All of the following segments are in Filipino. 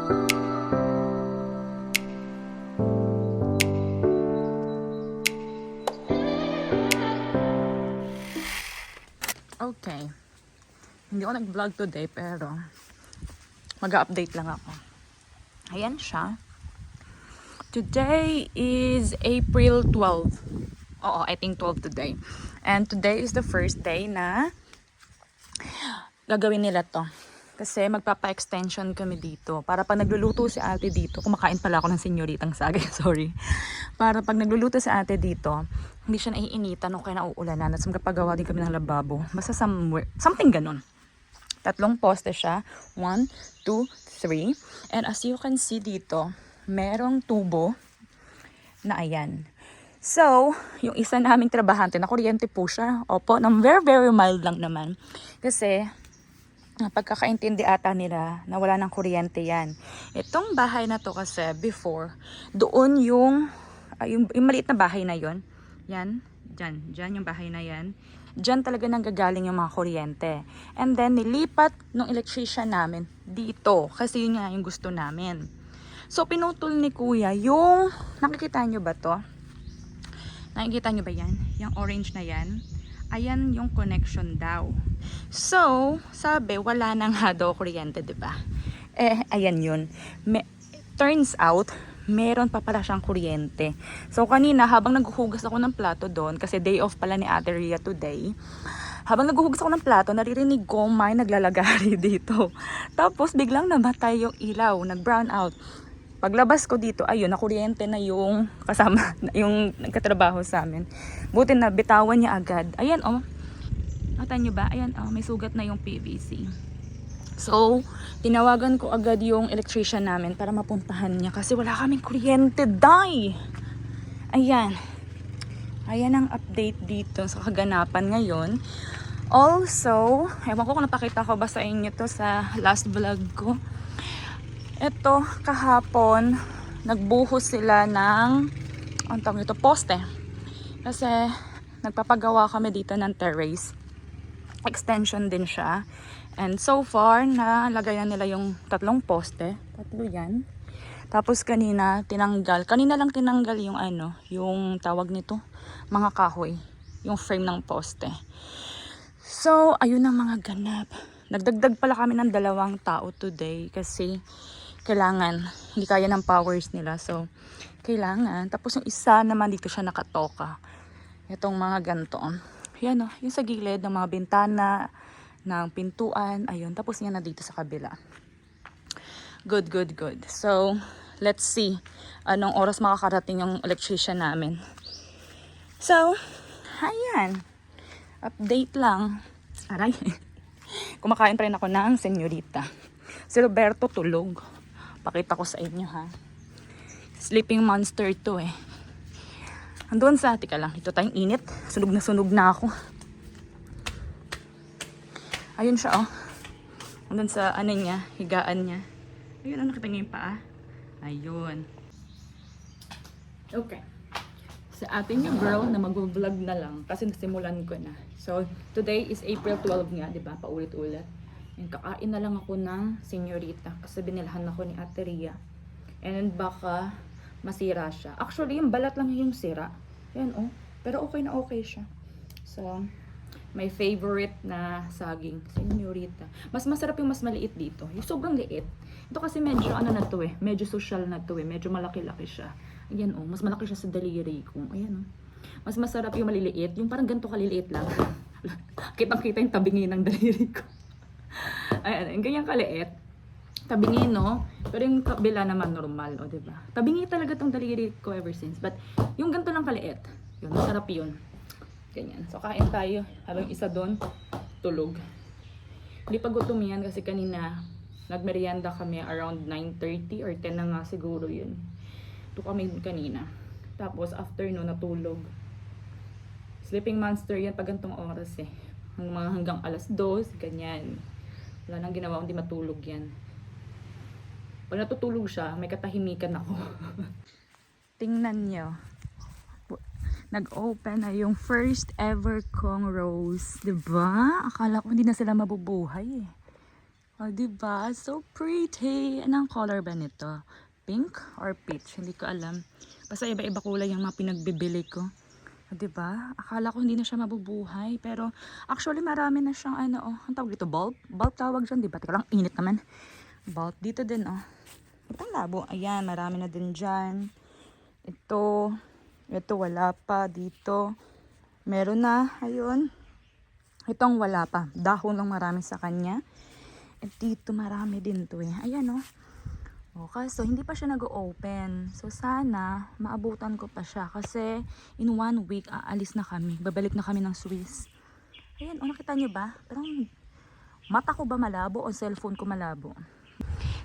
Okay. Hindi ako nag-vlog today pero mag-update lang ako. Ayan siya. Today is April 12. Oo, I think 12 today. And today is the first day na gagawin nila to. Kasi magpapa-extension kami dito. Para pag nagluluto si ate dito, kumakain pala ako ng senyoritang sagay, sorry. Para pag nagluluto si ate dito, hindi siya naiinitan o kaya nauulanan. At magpapagawa din kami ng lababo. Basta something ganun. 3 poste siya. 1, 2, 3. And as you can see dito, merong tubo na ayan. So, yung isa naming trabahante, na kuryente po siya. Opo, ng very, very mild lang naman. Kasi, pagkakaintindi ata nila na wala ng kuryente yan. Itong bahay na to kasi, before, doon yung maliit na bahay na yon. Yan, dyan yung bahay na yan. Dyan talaga nanggagaling yung mga kuryente. And then, nilipat ng electrician namin dito. Kasi yun nga yung gusto namin. So, pinutol ni kuya yung, nakikita nyo ba to? Nakikita nyo ba yan? Yung orange na yan? Ayan yung connection daw. So, sabi, wala nang daw kuryente, diba? Ayan yun. Turns out, meron pa pala siyang kuryente. So, kanina, habang naghuhugas ako ng plato doon, kasi day off pala ni Ate Rhea today, habang naghuhugas ako ng plato, naririnig ko may naglalagari dito. Tapos, biglang namatay yung ilaw, nag-brown out. Paglabas ko dito, ayun, nakuryente na yung kasama, yung nagkatrabaho sa amin. Buti na, bitawan niya agad. Ayan, oh. Nakita niyo ba? Ayan, oh, may sugat na yung PVC. So, tinawagan ko agad yung electrician namin para mapuntahan niya kasi wala kaming kuryente, day! Ayan. Ayan ang update dito sa kaganapan ngayon. Also, ewan ko kung napakita ko ba sa inyo to sa last vlog ko. Ito, kahapon, nagbuhos sila ng, ang tawag nito, poste. Kasi, nagpapagawa kami dito ng terrace. Extension din siya. And so far, nalagay na nila yung 3 poste. 3 yan. Tapos kanina, tinanggal. Kanina lang tinanggal yung yung tawag nito, mga kahoy. Yung frame ng poste. So, ayun ang mga ganap. Nagdagdag pala kami ng 2 tao today kasi kailangan, hindi kaya ng powers nila. So, kailangan. Tapos yung isa naman dito siya nakatoka. Itong mga ganito. Yan o, yung sa gilid ng mga bintana, ng pintuan. Ayun, tapos yan na dito sa kabila. Good, good, good. So, let's see anong oras makakarating yung electrician namin. So, ayan. Update lang. Aray. Kumakain pa rin ako ng senyorita. Si Roberto tulog. Pakita ko sa inyo, ha. Sleeping monster to eh. Andun sa, tika lang, ito tayong init. Sunog na ako. Ayun siya, oh. Andun sa, niya, higaan niya. Ayun, nakita niyo yung paa? Ayun. Okay. Sa atin yung girl na mag-vlog na lang kasi nasimulan ko na. So, today is April 12 nga, di ba? Paulit-ulit. And kakain na lang ako ng senyorita kasi binilhan ako ni Ate Rhea. And baka masira siya. Actually, yung balat lang yung sira. Yan, oh. Pero okay na okay siya. So, my favorite na saging, senyorita. Mas masarap yung mas maliit dito. Yung sobrang liit. Ito kasi medyo na to eh. Medyo social na to eh. Medyo malaki-laki siya. Ayan, oh. Mas malaki siya sa daliri ko. Ayan, oh. Mas masarap yung maliliit. Yung parang ganito kaliliit lang. Kitang-kita yung tabingi ng daliri ko. Ayan, yung ganyang kaliit. Tabingi, no? Pero yung kabila naman normal, o, diba? Tabingi talaga tong daliri ko ever since. But, yung ganito lang kaliit, yun, masarap yun. Ganyan. So, kain tayo. Habang isa doon, tulog. Hindi pa gutom yan kasi kanina, nagmerienda kami around 9:30 or 10 na nga siguro yun. Ito kami kanina. Tapos, afternoon, natulog. Sleeping monster yan pag gantong oras eh. Hanggang alas 2, ganyan. Wala nang ginawa, hindi matulog yan. Pag natutulog siya, may katahimikan ako. Tingnan nyo. Nag-open na yung first ever Kong Rose. Diba? Akala ko hindi na sila mabubuhay eh. Oh, diba? So pretty. Anong color ba nito? Pink or peach? Hindi ko alam. Basta iba-iba kulay yung mga pinagbibili ko. Oh, diba? Akala ko hindi na siya mabubuhay. Pero actually marami na siyang ano, oh. Ang tawag dito? Bulb? Bulb tawag dyan, diba? Teka lang, init naman. Bulb. Dito din, oh. Itong labo. Ayan, marami na din dyan. Ito wala pa. Dito. Meron na. Ayun. Itong wala pa. Dahon lang marami sa kanya. At dito marami din to eh. Ayan oh. Okay, so hindi pa siya nag-open. So sana maabutan ko pa siya. Kasi in 1 week aalis na kami. Babalik na kami ng Swiss. Ayan, oh, nakita niyo ba? Parang mata ko ba malabo o cellphone ko malabo?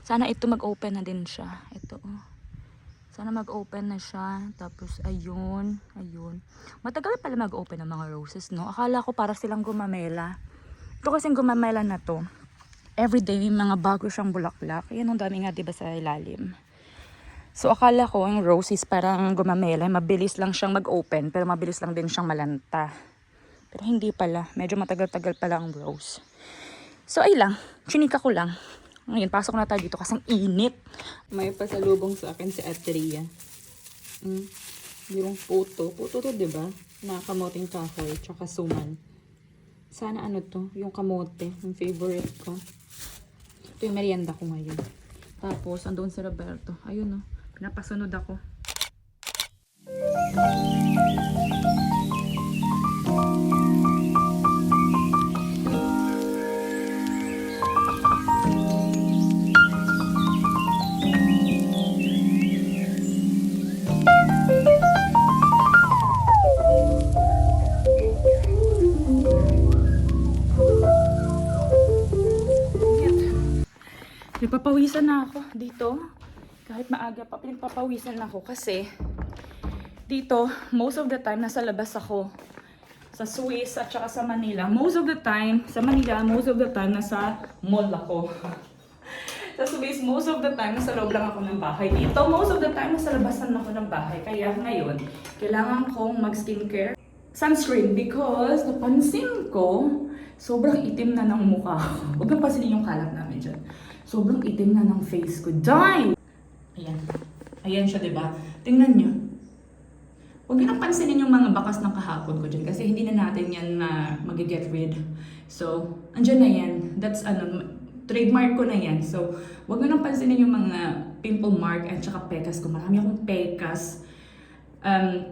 Sana ito mag-open na din siya. Ito oh. Sana mag-open na siya. Tapos ayun. Matagal pala mag-open ng mga roses, no? Akala ko para silang gumamela. Ito kasing gumamela na to. Everyday may mga bago siyang bulaklak. Yan ang dami nga diba sa ilalim. So akala ko yung roses parang gumamela. Mabilis lang siyang mag-open. Pero mabilis lang din siyang malanta. Pero hindi pala. Medyo matagal-tagal pala ang rose. So ay lang. Chinika ko lang. Ngayon pasok na tayo dito kasi ang init. May pasalubong sa akin si Atria. Yung puto. Puto to diba? Na kamoting kahoy. Tsaka suman. Sana ano to, yung kamote, yung favorite ko. Ito yung merienda ko ngayon. Tapos, andun si Roberto. Ayun oh, pinapasunod ako. Nagpapawisan na ako dito. Kahit maaga pa, pinagpapawisan na ako kasi dito, most of the time, nasa labas ako. Sa Swiss at saka sa Manila. Most of the time, sa Manila, most of the time, nasa mall ako. Sa Swiss, most of the time, nasa loob lang ako ng bahay. Dito, most of the time, nasa labasan ako ng bahay. Kaya ngayon, kailangan kong mag-skincare. Sunscreen because napansin ko, sobrang itim na ng mukha ko. Huwag nang pansinin yung kalat namin dyan. Sobrang itim na ng face ko. Die! Ayan. Ayan siya, diba? Tingnan nyo. Huwag nyo nang pansinin yung mga bakas ng kahapon ko dyan. Kasi hindi na natin yan na mag-get rid. So, andyan na yan. That's trademark ko na yan. So, huwag nyo nang pansinin yung mga pimple mark at saka pekas ko. Marami akong pekas.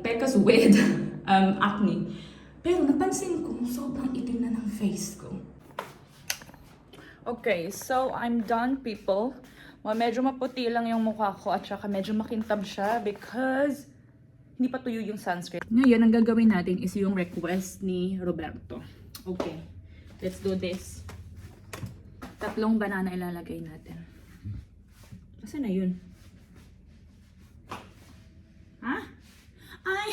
Pekas with acne. Pero napansin ko, sobrang itim na ng face ko. Okay, so I'm done, people. Medyo maputi lang yung mukha ko at saka medyo makintab siya because hindi pa tuyo yung sunscreen. Ngayon, ang gagawin natin is yung request ni Roberto. Okay, let's do this. 3 banana ilalagay natin. Kasi na yun? Ha? Ay!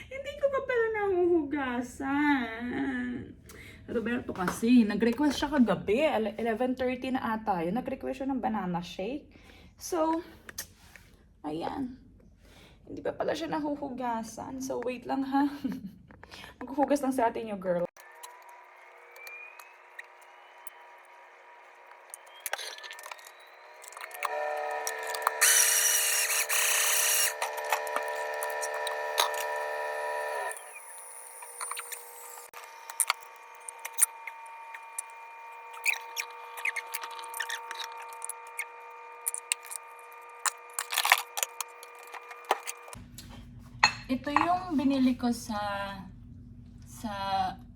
Hindi ko pa pala nahuhugasan. Roberto kasi, nag-request siya kagabi. 11:30 na ata yun. Nag-request siya ng banana shake. So, ayan. Hindi pa pala siya nahuhugasan. So, wait lang ha. Maghuhugas lang sa atin yung girl. Ito yung binili ko sa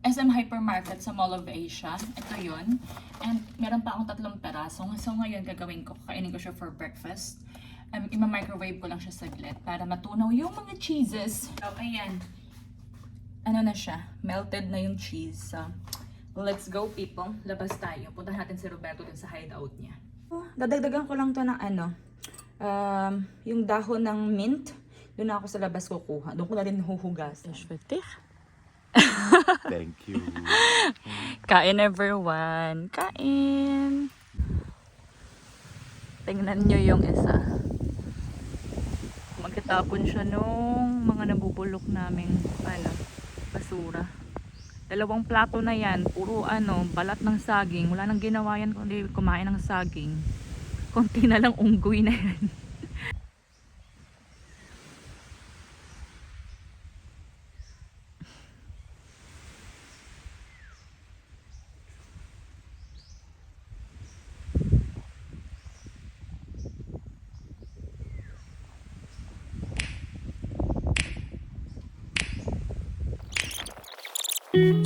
SM Hypermarket sa Mall of Asia. Ito yun. And meron pa akong 3 peraso. So ngayon gagawin ko, kakainin ko siya for breakfast. Ima-microwave ko lang siya saglit para matunaw yung mga cheeses. So ayan. Ano na siya? Melted na yung cheese. So let's go, people. Labas tayo. Punta natin si Roberto dun sa hideout niya. Dadagdagan ko lang to ng yung dahon ng mint. Doon na ako sa labas kukuha. Doon ko na rin huhugas. Thank you. Kain everyone. Kain. Tingnan nyo yung isa. Magkatapon siya nung mga nabubulok naming basura. Dalawang plato na yan, puro ano, balat ng saging. Wala nang ginawa yan kundi kumain ng saging. Konti na lang unggoy na yan.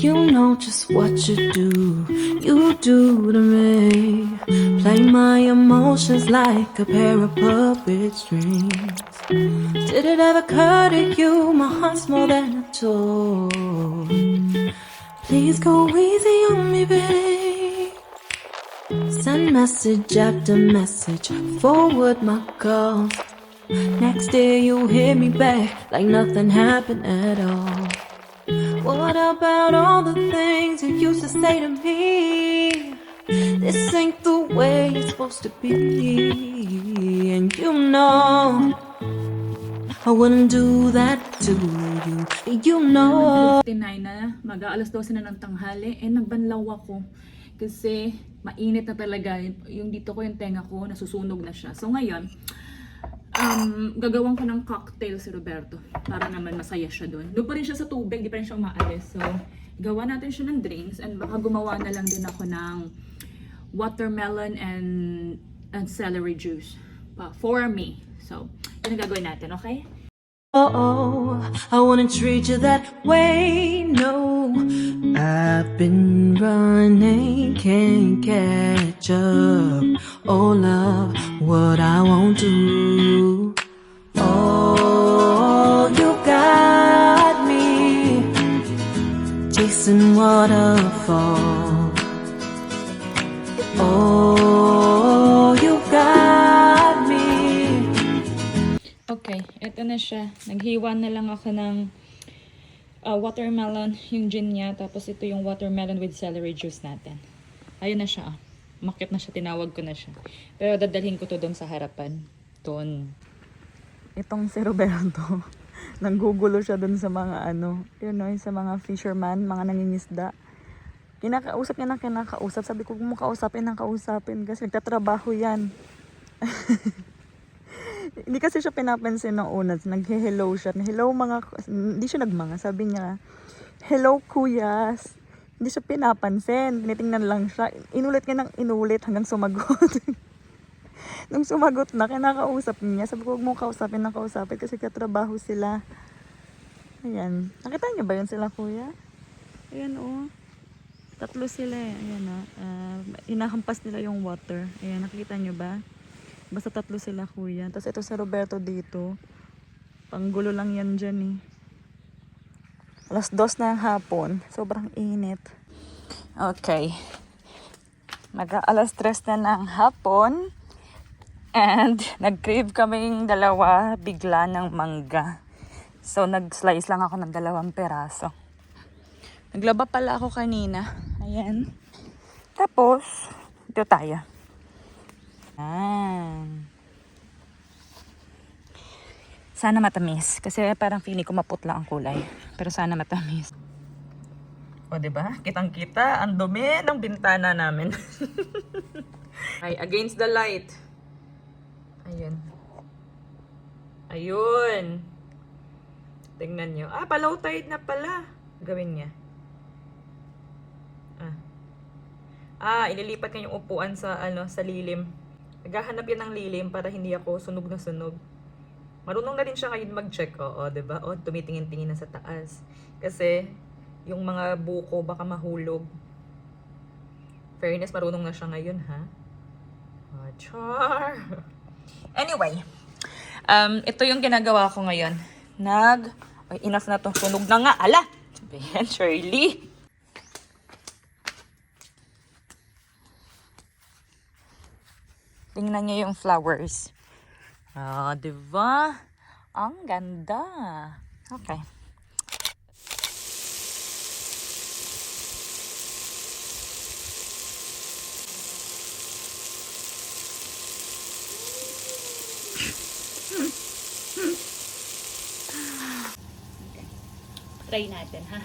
You know just what you do to me. Play my emotions like a pair of puppet strings. Did it ever occur to you my heart's more than a toy? Please go easy on me, babe. Send message after message, forward my calls. Next day you hit me back like nothing happened at all. What about all the things you used to say to me? This ain't the way it's supposed to be. And you know I wouldn't do that to you. You know 59 na, mag-aalas 12 na ng tanghali, nagbanlaw ako. Kasi mainit na talaga. Yung dito ko, yung tenga ko, nasusunog na siya. So ngayon, gagawin ko ng cocktail si Roberto para naman masaya siya doon. Doon pa rin siya sa tubig, di pa rin siya umaalis. So, gawa natin siya ng drinks and baka gumawa na lang din ako ng watermelon and celery juice for me. So, yun ang gagawin natin, okay? oh, I wouldn't treat you that way, no. I've been running, can't catch up. Oh love, what I won't do. Oh, you got me chasing waterfall. Oh, you got me. Okay, eto na siya. Naghiwa na lang ako ng watermelon, yung gin niya. Tapos ito yung watermelon with celery juice natin. Ayun na siya. Makit na siya, tinawag ko na siya. Pero dadalhin ko to doon sa harapan. Doon. Itong si Roberto. Nanggugulo siya doon sa mga sa mga fisherman, mga nangingisda. Kinakausap niya ng kinakausap. Sabi ko, kung mo kausapin ng kausapin kasi nagtatrabaho yan. Hindi kasi siya pinapansin ng una. Naghe-hello siya. Hello mga, hindi siya nagmanga. Sabi niya, hello kuyas. Hindi siya pinapansin. Tinitingnan lang siya. Inulit niya ng inulit hanggang sumagot. Nung sumagot na, kinakausap niya. Sabi ko, huwag mo kausapin ng kausapin kasi katrabaho sila. Ayan. Nakita niyo ba yun sila kuya? Ayan oh. Tatlo sila eh. Ayan oh. Hinahampas nila yung water. Ayan, nakita niyo ba? Basta tatlo sila kuya. Tapos ito si Roberto dito. Panggulo lang yan dyan eh. Alas 2 na ng hapon. Sobrang init. Okay. Mag-alas 3 na ng hapon. And nag-crave kaming dalawa bigla ng mangga. So nag-slice lang ako ng 2 peraso. Naglaba pala ako kanina. Ayan. Tapos, ito tayo. Sana matamis. Kasi parang feeling ko maputla ang kulay. Pero sana matamis. O, diba? Kitang-kita ang dumi ng bintana namin. Ay, against the light. Ayun. Ayun. Tingnan nyo. Palow tide na pala. Gawin niya. Ililipat niya yung upuan sa sa lilim. Naghahanap yan ng lilim para hindi ako sunog na sunog. Marunong na rin siya ngayon mag-check. Oo, diba? O, tumitingin-tingin na sa taas. Kasi, yung mga buko baka mahulog. Fairness, marunong na siya ngayon, ha? Char! Anyway, ito yung ginagawa ko ngayon. Ay, enough na to. Sunog na nga. Ala! Sabihin, Shirley. Tingnan niyo yung flowers. Diba? Ang ganda. Okay. Try natin, ha?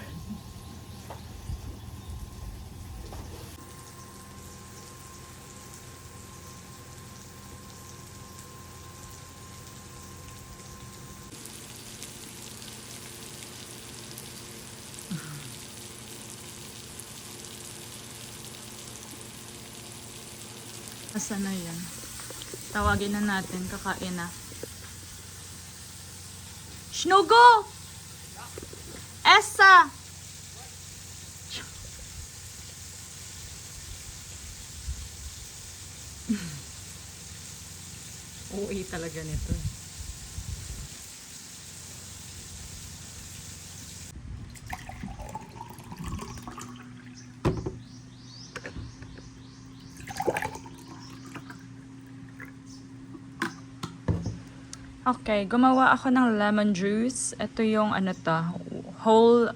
Asa na yan? Tawagin na natin, kakain na. Shnugo! Essa! Uwi talaga nito. Okay, gumawa ako ng lemon juice. Ito yung ano to, whole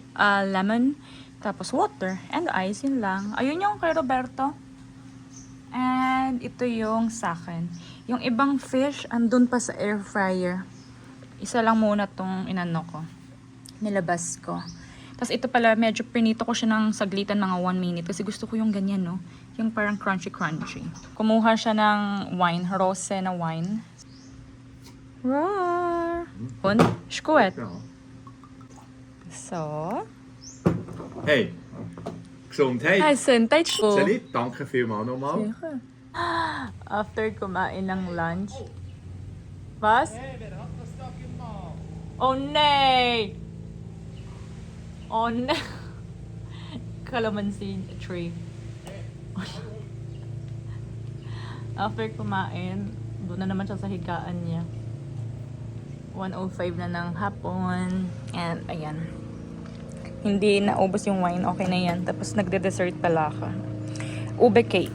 lemon, tapos water and ice, yun lang. Ayun yung kay Roberto. And ito yung sa akin. Yung ibang fish, andun pa sa air fryer. Isa lang muna tong inano ko. Nilabas ko. Tapos ito pala, medyo pinito ko siya ng saglitan mga 1 minute. Kasi gusto ko yung ganyan, no? Yung parang crunchy-crunchy. Kumuha siya ng wine, rose na wine. Roar! Hun, skuet. Ja. So, Hey, Gesundheit. ay, sentay ko. Sally, danke vielmals nochmal. After kumain ng lunch. Was? Oh, nee! Oh, nee! Calamansi tree. After kumain, doon na naman siya sa higaan niya. 1:05 na ng hapon. And, ayan. Hindi naubos yung wine. Okay na yan. Tapos, nagde-dessert pala ako. Ube cake.